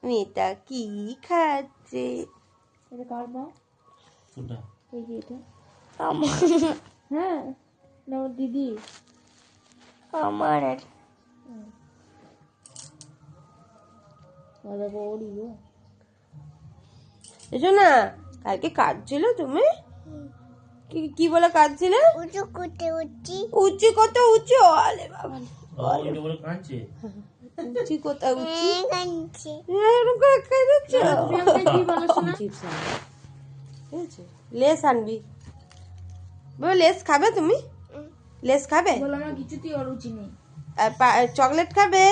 মেয়েটা কি খাচ্ছে? দিদি আমার এসো না, কালকে কাঁদছিল তুমি? কি বলে কাঁদছিলে? উঁচু কত উঁচু, আলে বাবা উঁচু কত উঁচু, এরকম করে খাইছ। লেস আনবি, লেস খাবে তুমি? লেস খাবে? কিছুতেই অরুচি নেই। চকলেট খাবে?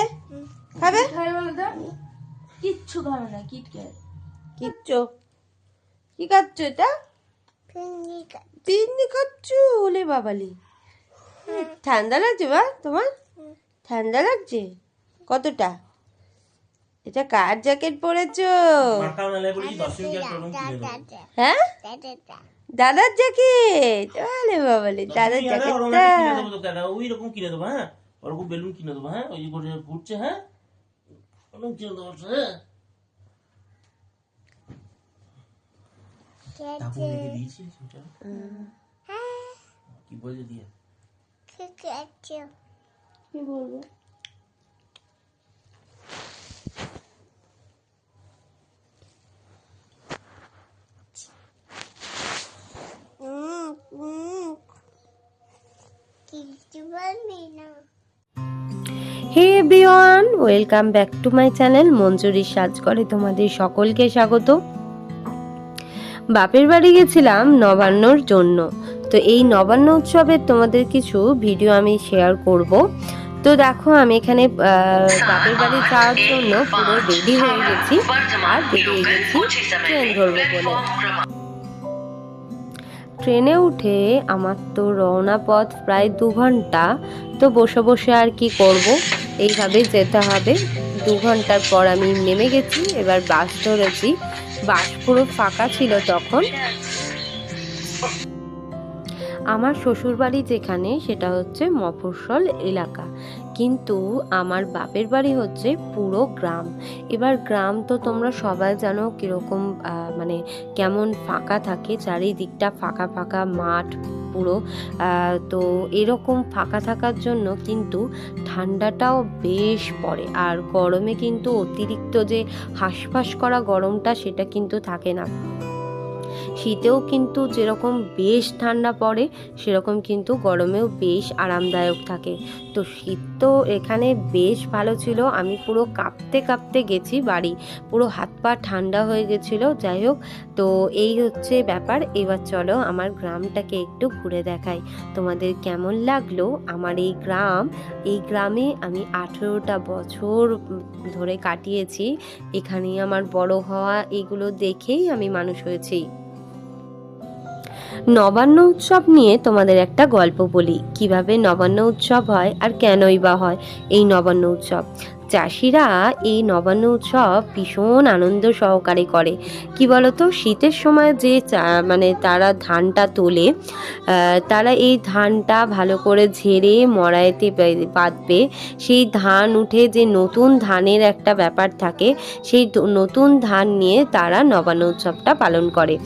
খাবে? কিচ্ছু খাবে না, কিটক্যাট। কিচ্ছু কি খাচ্ছ? এটা পিন্নি খাচ্ছ? ওলে বাবালি, ঠান্ডা লাগছে বা তোমার? ঠান্ডা লাগছে কতটা? এটা কার জ্যাকেট পরেছো? হ্যাঁ, দাদার জ্যাকেট। ওলে বাবালি, দাদার জ্যাকেটটা ওই রকম কিনে দেবো। হ্যাঁ, ওরকম বেলুন কিনে দেবো। হ্যাঁ, ওই করে ঘুরছে। হ্যাঁ, ওরকম কিনে দেবো। কি বলে দিয়ে কি বলবো? Hey everyone, welcome back to my channel মঞ্জুরির সাজঘরে তোমাদের সকলকে স্বাগত। বাপের বাড়ি গেছিলাম নবান্নর জন্য, তো এই নবান্ন উৎসবের তোমাদের কিছু ভিডিও আমি শেয়ার করব। তো দেখো, আমি এখানে বাপের বাড়ি যাওয়ার জন্য পুরো রেডি হয়ে গেছি আর বেরিয়ে গেছি ট্রেন ধরবো বলে। ট্রেনে উঠে আমার তো রওনা পথ প্রায় 2 ঘন্টা। তো বসে বসে আর কি করব, এইভাবে যেতে হবে। 2 ঘন্টার পর আমি নেমে গেছি, এবার বাস ধরেছি। বাস পুরো ফাঁকা ছিল তখন। আমার শ্বশুরবাড়ি যেখানে, সেটা হচ্ছে মফস্বল এলাকা, কিন্তু আমার বাপের বাড়ি হচ্ছে পুরো গ্রাম। এবার গ্রাম তো তোমরা সবাই জানো কিরকম, মানে কেমন ফাঁকা থাকে, চারিদিকটা ফাঁকা ফাঁকা মাঠ পুরো। তো এরকম ফাঁকা থাকার জন্য কিন্তু ঠান্ডাটাও বেশ পড়ে, আর গরমে কিন্তু অতিরিক্ত যে হাঁসফাঁস করা গরমটা সেটা কিন্তু থাকে না। শীতেও কিন্তু যেরকম বেশ ঠান্ডা পড়ে, সেরকম কিন্তু গরমেও বেশ আরামদায়ক থাকে। তো শীত তো এখানে বেশ ভালো ছিল। আমি পুরো কাঁপতে কাঁপতে গেছি বাড়ি, পুরো হাত পা ঠান্ডা হয়ে গেছিলো। যাই হোক, তো এই হচ্ছে ব্যাপার। এবার চলো আমার গ্রামটাকে একটু ঘুরে দেখাই তোমাদের কেমন লাগলো আমার এই গ্রাম। এই গ্রামে আমি 18টা বছর ধরে কাটিয়েছি। এখানেই আমার বড় হওয়া, এগুলো দেখেই আমি মানুষ হয়েছি। নবান্ন উৎসব নিয়ে তোমাদের একটা গল্প বলি, কিভাবে নবান্ন উৎসব হয় আর কেনই বা হয় এই নবান্ন উৎসব। চাষিরা এই নবান্ন উৎসব ভীষণ আনন্দ সহকারে করে। কি বলতো, শীতের সময় যে মানে তারা ধানটা তোলে, তারা এই ধানটা ভালো করে ঝেড়ে মড়াইতে বাঁধবে। সেই ধান উঠে যে নতুন ধানের একটা ব্যাপার থাকে, সেই নতুন ধান নিয়ে তারা নবান্ন উৎসবটা পালন করে।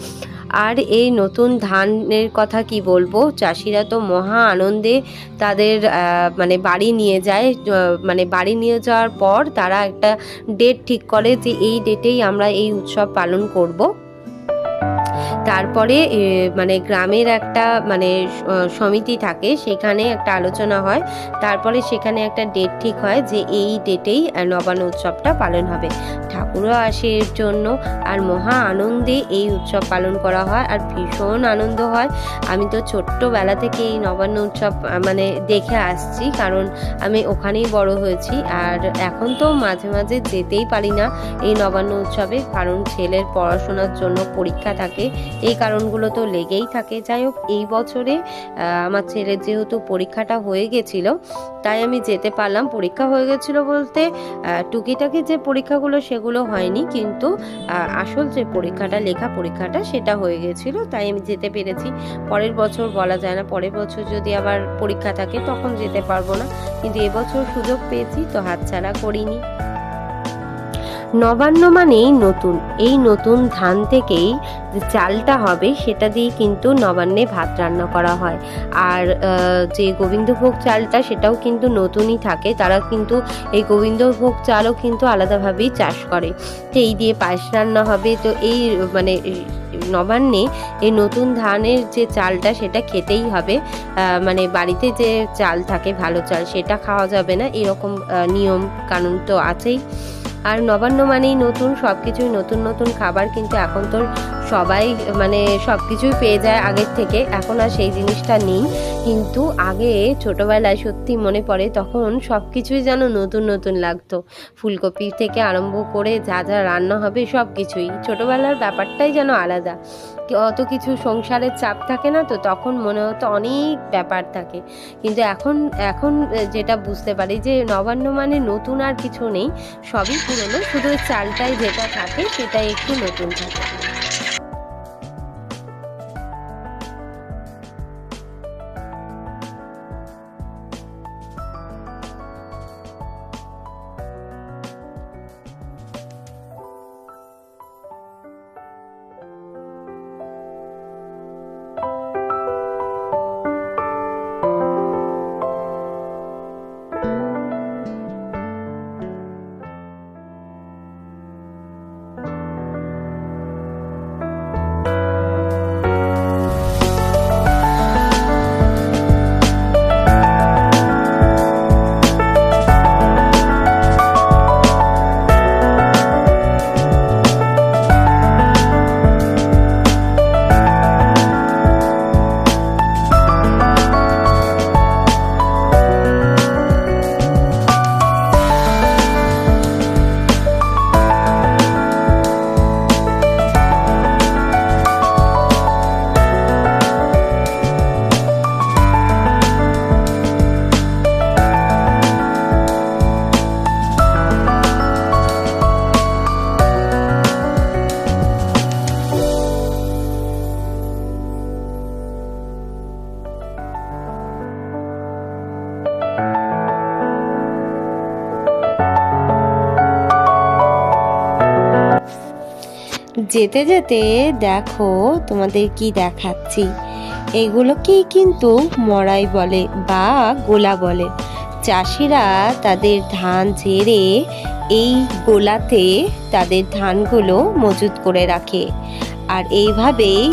আর এই নতুন ধানের কথা কি বলবো, চাষিরা তো মহা আনন্দে তাদের মানে বাড়ি নিয়ে যায়। মানে বাড়ি নিয়ে যাওয়ার পর তারা একটা ডেট ঠিক করে যে এই ডেটেই আমরা এই উৎসব পালন করব। তারপরে মানে গ্রামের একটা মানে সমিতি থাকে, সেখানে একটা আলোচনা হয়। তারপরে সেখানে একটা ডেট ঠিক হয় যে এই ডেটেই নবান্ন উৎসবটা পালন হবে। ঠাকুরও আসে এর জন্য, আর মহা আনন্দে এই উৎসব পালন করা হয়, আর ভীষণ আনন্দ হয়। আমি তো ছোট্টবেলা থেকে এই নবান্ন উৎসব মানে দেখে আসছি, কারণ আমি ওখানেই বড় হয়েছি। আর এখন তো মাঝে মাঝে যেতেই পারি না এই নবান্ন উৎসবে, কারণ ছেলের পড়াশোনার জন্য পরীক্ষা থাকে, এই কারণগুলো তো লেগেই থাকে। যাই হোক, এই বছরে আমার ছেলের যেহেতু পরীক্ষাটা হয়ে গেছিল, তাই আমি যেতে পারলাম। পরীক্ষা হয়ে গেছিল বলতে টুকিটাকি যে পরীক্ষাগুলো সেগুলো হয়নি, কিন্তু আসল যে পরীক্ষাটা, লেখা পরীক্ষাটা, সেটা হয়ে গেছিল, তাই আমি যেতে পেরেছি। পরের বছর বলা যায় না, পরের বছর যদি আবার পরীক্ষা থাকে তখন যেতে পারবো না, কিন্তু এবছর সুযোগ পেয়েছি তো হাতছাড়া করিনি। নবান্ন মানেই নতুন, এই নতুন ধান থেকেই যে চালটা হবে সেটা দিয়ে কিন্তু নবান্নে ভাত রান্না করা হয়। আর যে গোবিন্দভোগ চালটা সেটাও কিন্তু নতুনই থাকে, তারা কিন্তু এই গোবিন্দভোগ চালও কিন্তু আলাদাভাবেই চাষ করে। তো এই দিয়ে পায়েস রান্না হবে। তো এই মানে নবান্নে এই নতুন ধানের যে চালটা সেটা খেতেই হবে, মানে বাড়িতে যে চাল থাকে ভালো চাল সেটা খাওয়া যাবে না, এরকম নিয়ম কানুন তো আছেই। আর নবান্ন মানেই নতুন, সব কিছুই নতুন নতুন খাবার, কিন্তু এখন তো সবাই মানে সব কিছুই পেয়ে যায় আগের থেকে, এখন আর সেই জিনিসটা নেই। কিন্তু আগে ছোটবেলায় সত্যি মনে পড়ে, তখন সব কিছুই যেন নতুন নতুন লাগতো। ফুলকপি থেকে আরম্ভ করে যা যা রান্না হবে সব কিছুই, ছোটবেলার ব্যাপারটাই যেন আলাদা। অত কিছু সংসারের চাপ থাকে না, তো তখন মনে হতো অনেক ব্যাপার থাকে। কিন্তু এখন এখন যেটা বুঝতে পারি যে নবান্ন মানে নতুন আর কিছু নেই, সবই পুরনো, শুধু ওই চালটাই যেটা থাকে সেটাই একটু নতুন থাকে। যেতে যেতে দেখো তোমাদের কি দেখাচ্ছি, এগুলোকেই কিন্তু মড়াই বলে বা গোলা বলে। চাষিরা তাদের ধান ঝেড়ে এই গোলাতে তাদের ধানগুলো মজুত করে রাখে। আর এইভাবেই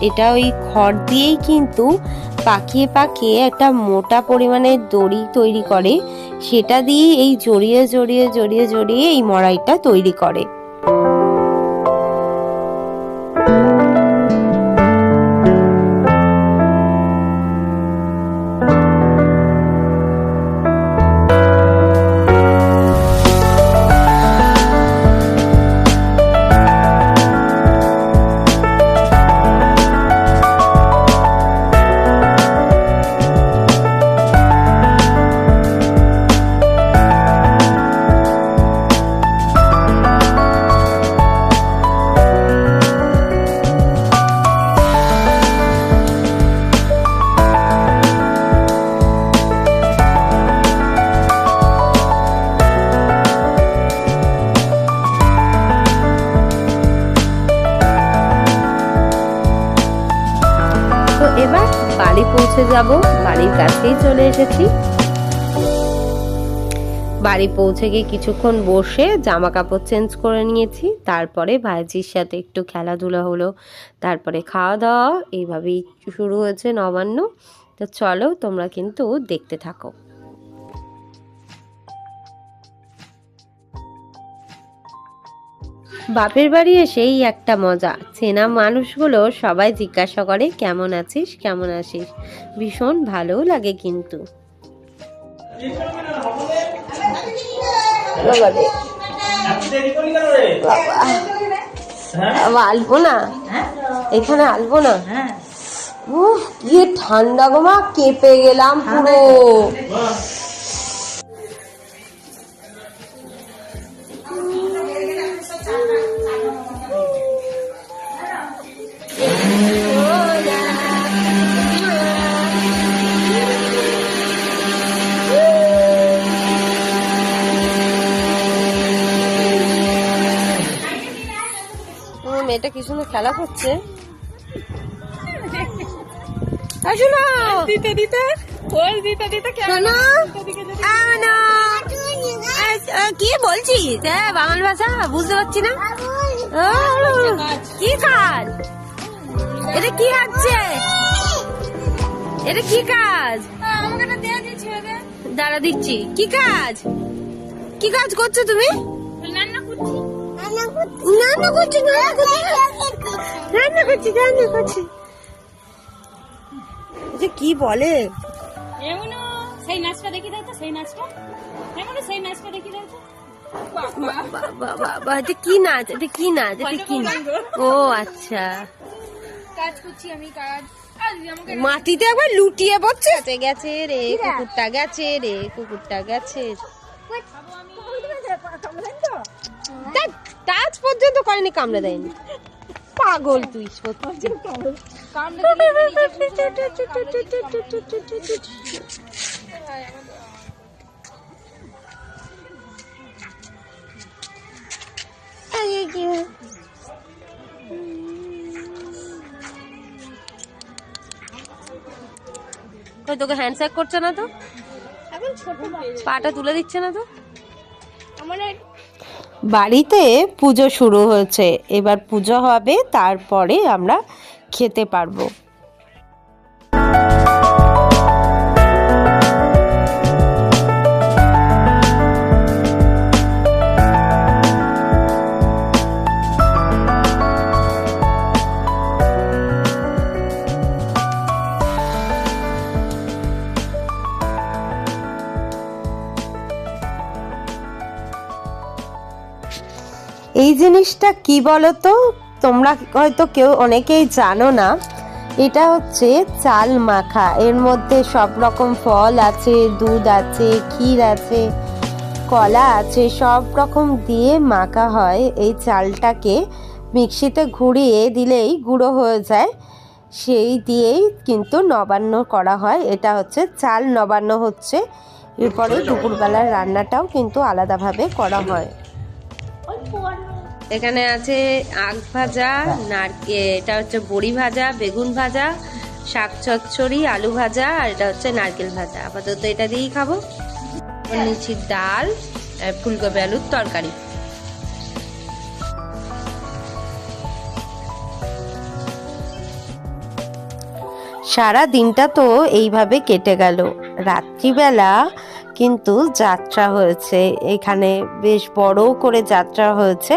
এটা ওই খড় দিয়েই কিন্তু পাকিয়ে পাকিয়ে একটা মোটা পরিমাণের দড়ি তৈরি করে, সেটা দিয়ে এই জড়িয়ে জড়িয়ে জড়িয়ে জড়িয়ে এই মড়াইটা তৈরি করে। এবার বাড়ি পৌঁছে যাব, বাড়ির কাছেই চলে এসেছি। বাড়ি পৌঁছে গিয়ে কিছুক্ষণ বসে জামা কাপড় চেঞ্জ করে নিয়েছি, তারপরে ভাইজির সাথে একটু খেলাধুলা হলো, তারপরে খাওয়া দাওয়া, এইভাবেই শুরু হয়েছে নবান্ন। তো চলো তোমরা কিন্তু দেখতে থাকো। বাপের বাড়ি এসেই একটা মজা, চেনা মানুষগুলো সবাই জিজ্ঞাসা করে কেমন আছিস কেমন আছিস, ভীষণ ভালোও লাগে কিন্তু। আলবো না, এখানে আলবো না, কি ঠান্ডা গো মা, কেঁপে গেলাম পুরো। মেয়েটা কি সুন্দর খেলা করছে। শোনো দিতে দিতে ওই দিতে দিতে শোনো কি বলছিস? বাংলা ভাষা বুঝতে পারছি না। কি কাজ এটা? কি হচ্ছে এটা? কি কাজ? আমাকে না দেয়া দিচ্ছে রে। দাঁড়া দিচ্ছি। কি কাজ? কি কাজ করছো তুমি? রান্না করছি। রান্না করছি। যে কি বলে? এমন সেই নাচটা দেখি দাও তো, সেই নাচটা এমন সেই নাচটা দেখি দাও তো। বাবা এটা কি নাচ? এটা কি নাচ? এটা কি নাচ? ও আচ্ছা, কাজ করছি আমি কাজ। আমাকে মাটিতে একবার লুটিয়ে পড়ছে। গেছে রে কুকুরটা, গেছে রে কুকুরটা, গেছে। টাচ পর্যন্ত করেনি, কামড়ে দেয়নি। পাগল তুই সত্যি। তোকে হ্যান্ডশেক করছে না তো? এখন ছোট পাটা তুলে দিচ্ছে না তো? বাড়িতে পুজো শুরু হয়েছে, এবার পুজো হবে, তারপরে আমরা খেতে পারবো। এই জিনিসটা কি বলো তো, তোমরা হয়তো কেউ অনেকেই জানো না। এটা হচ্ছে চাল মাখা। এর মধ্যে সব রকম ফল আছে, দুধ আছে, ক্ষীর আছে, কলা আছে, সব রকম দিয়ে মাখা হয়। এই চালটাকে মিক্সিতে ঘুরিয়ে দিলেই গুঁড়ো হয়ে যায়, সেই দিয়েই কিন্তু নবান্ন করা হয়। এটা হচ্ছে চাল নবান্ন হচ্ছে। এরপরে দুপুরবেলার রান্নাটাও কিন্তু আলাদাভাবে করা হয়। এখানে আছে আখ ভাজা, এটা হচ্ছে বড়ি ভাজা, বেগুন ভাজা, শাক চচ্চড়ি, আলু ভাজা, আর এটা হচ্ছে নারকেল ভাজা। আপাতত এটা দিয়েই খাবো। নিচ্ছি ডাল আর ফুলকপি আলুর তরকারি। সারা দিনটা তো এইভাবে কেটে গেল। রাত্রিবেলা কিন্তু যাত্রা হয়েছে, এখানে বেশ বড় করে যাত্রা হয়েছে।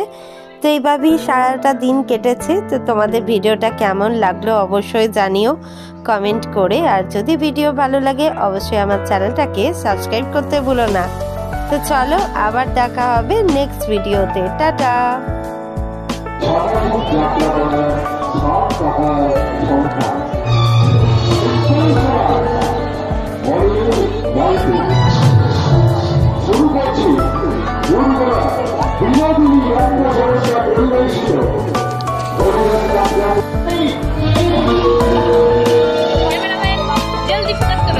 তো এইভাবেই সারাটা দিন কেটেছে। তো তোমাদের ভিডিওটা কেমন লাগলো অবশ্যই জানিও কমেন্ট করে। আর যদি ভিডিও ভালো লাগে অবশ্যই আমার চ্যানেলটাকে সাবস্ক্রাইব করতে ভুলো না। তো চলো আবার দেখা হবে নেক্সট ভিডিওতে। টাটা। জলদি ফোকাস করো।